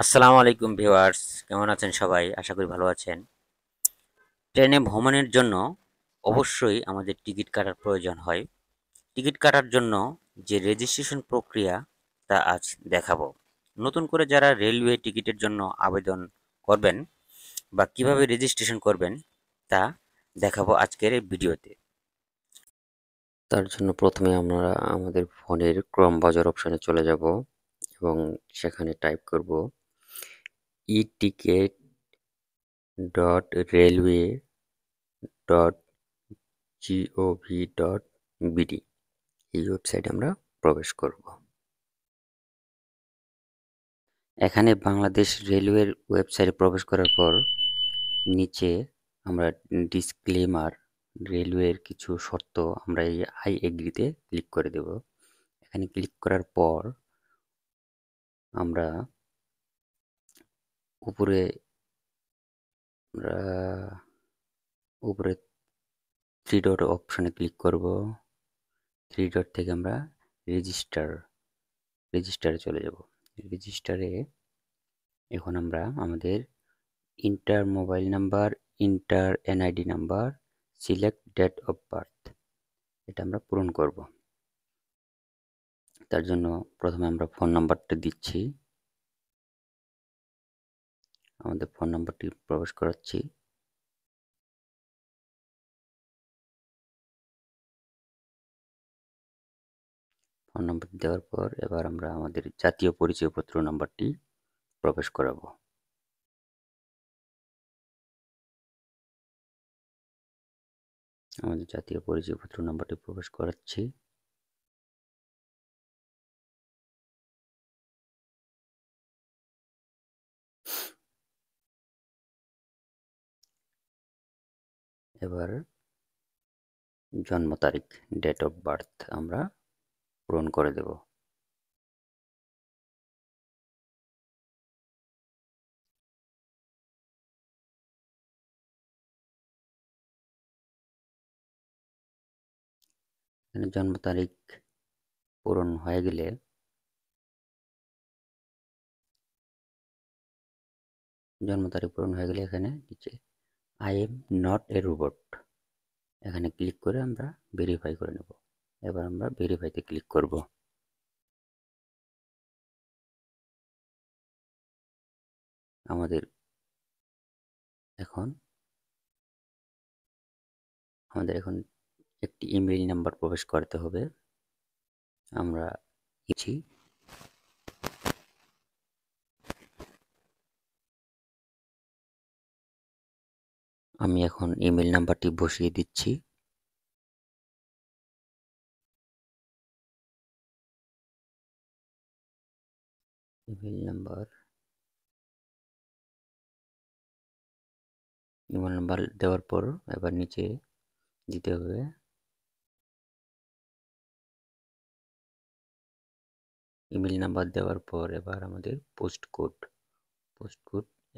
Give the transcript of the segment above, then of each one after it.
আসসালামু আলাইকুম ভিউয়ার্স, কেমন আছেন সবাই? আশা করি ভালো আছেন। ট্রেনে ভ্রমণের জন্য অবশ্যই আমাদের টিকিট কাটার প্রয়োজন হয়। টিকিট কাটার জন্য যে রেজিস্ট্রেশন প্রক্রিয়া তা আজ দেখাবো। নতুন করে যারা রেলওয়ে টিকিটের জন্য আবেদন করবেন বা কিভাবে রেজিস্ট্রেশন করবেন তা দেখাবো আজকের এই ভিডিওতে। তার জন্য প্রথমে আমরা আমাদের ফোনের ক্রোম ব্রাউজার অপশনে চলে যাব এবং সেখানে টাইপ করব e-ticket dot railway dot gov.bd এই ওয়েবসাইটে আমরা প্রবেশ করব। এখানে বাংলাদেশ রেলওয়ের ওয়েবসাইটে প্রবেশ করার পর নিচে আমরা ডিসক্লেমার রেলওয়ের কিছু শর্ত আমরা এই আই এগ্রিতে ক্লিক করে দেব। এখানে ক্লিক করার পর আমরা উপরে আমরা উপরে থ্রি ডট অপশনে ক্লিক করব। থ্রি ডট থেকে আমরা রেজিস্টারে চলে যাব। রেজিস্টারে এখন আমরা আমাদের enter mobile number, enter NID number, select date of birth এটা আমরা পূরণ করব। তার জন্য প্রথমে আমরা ফোন নাম্বারটা দিচ্ছি। আমাদের ফোন নাম্বারটি প্রবেশ করাচ্ছি। ফোন নাম্বার দেওয়ার পর এবার আমরা আমাদের জাতীয় পরিচয়পত্র নাম্বারটি প্রবেশ করাবো। আমাদের জাতীয় পরিচয়পত্র নাম্বারটি প্রবেশ করাচ্ছি। এবার জন্ম তারিখ, ডেট অফ বার্থ আমরা পূরণ করে দেব। এখানে জন্ম তারিখ পূরণ হয়ে গেলে এখানে নিচে I am not a robot এখানে ক্লিক করে আমরা ভেরিফাই করে নেব। এবার আমরা ভেরিফাইতে ক্লিক করব। আমাদের এখন একটি ইমেইল নাম্বার প্রবেশ করতে হবে। আমরা দিচ্ছি। আমি এখন ইমেইল নাম্বারটি বসিয়ে দিচ্ছি। ইমেইল নাম্বার দেওয়ার পর এবার নিচে দিতে হবে ইমেইল নাম্বার দেওয়ার পর এবার আমাদের পোস্ট কোড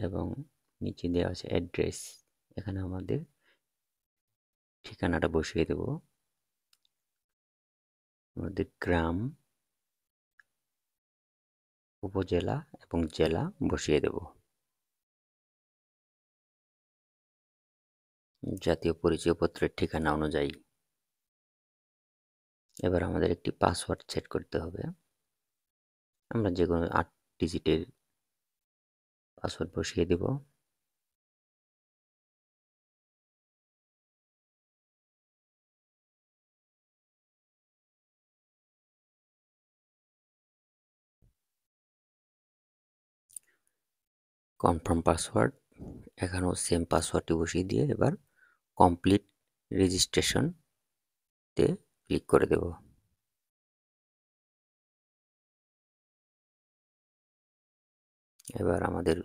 এবং নিচে দেওয়া আছে অ্যাড্রেস। এখানে আমাদের ঠিকানাটা বসিয়ে দেব। আমাদের গ্রাম, উপজেলা এবং জেলা বসিয়ে দেব জাতীয় পরিচয়পত্রের ঠিকানা অনুযায়ী। এবার আমাদের একটি পাসওয়ার্ড সেট করতে হবে। আমরা যে কোনো 8 ডিজিটের পাসওয়ার্ড বসিয়ে দেব। কনফার্ম পাসওয়ার্ড, এখানেও সেম পাসওয়ার্ডটি বসিয়ে দিয়ে এবার কমপ্লিট রেজিস্ট্রেশনতে ক্লিক করে দেব। এবার আমাদের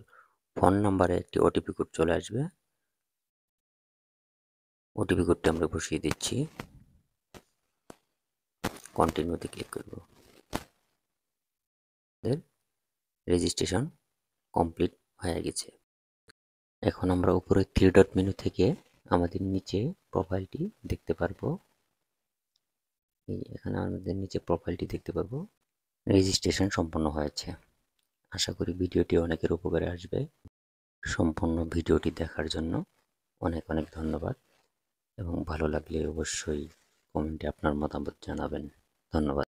ফোন নাম্বারে একটি ওটিপি কোড চলে আসবে। ওটিপি কোডটি আমরা বসিয়ে দিচ্ছি। কন্টিনিউতে ক্লিক করব। রেজিস্ট্রেশন কমপ্লিট হয়ে গেছে। এখন আমরা উপরে থ্রি ডট মেনু থেকে আমাদের নিচে প্রোফাইলটি দেখতে পারবো। এখানে আমাদের নিচে প্রোফাইলটি দেখতে পারবো। রেজিস্ট্রেশন সম্পন্ন হয়েছে। আশা করি ভিডিওটি অনেকের উপকারে আসবে। সম্পূর্ণ ভিডিওটি দেখার জন্য অনেক অনেক ধন্যবাদ, এবং ভালো লাগলে অবশ্যই কমেন্টে আপনার মতামত জানাবেন। ধন্যবাদ।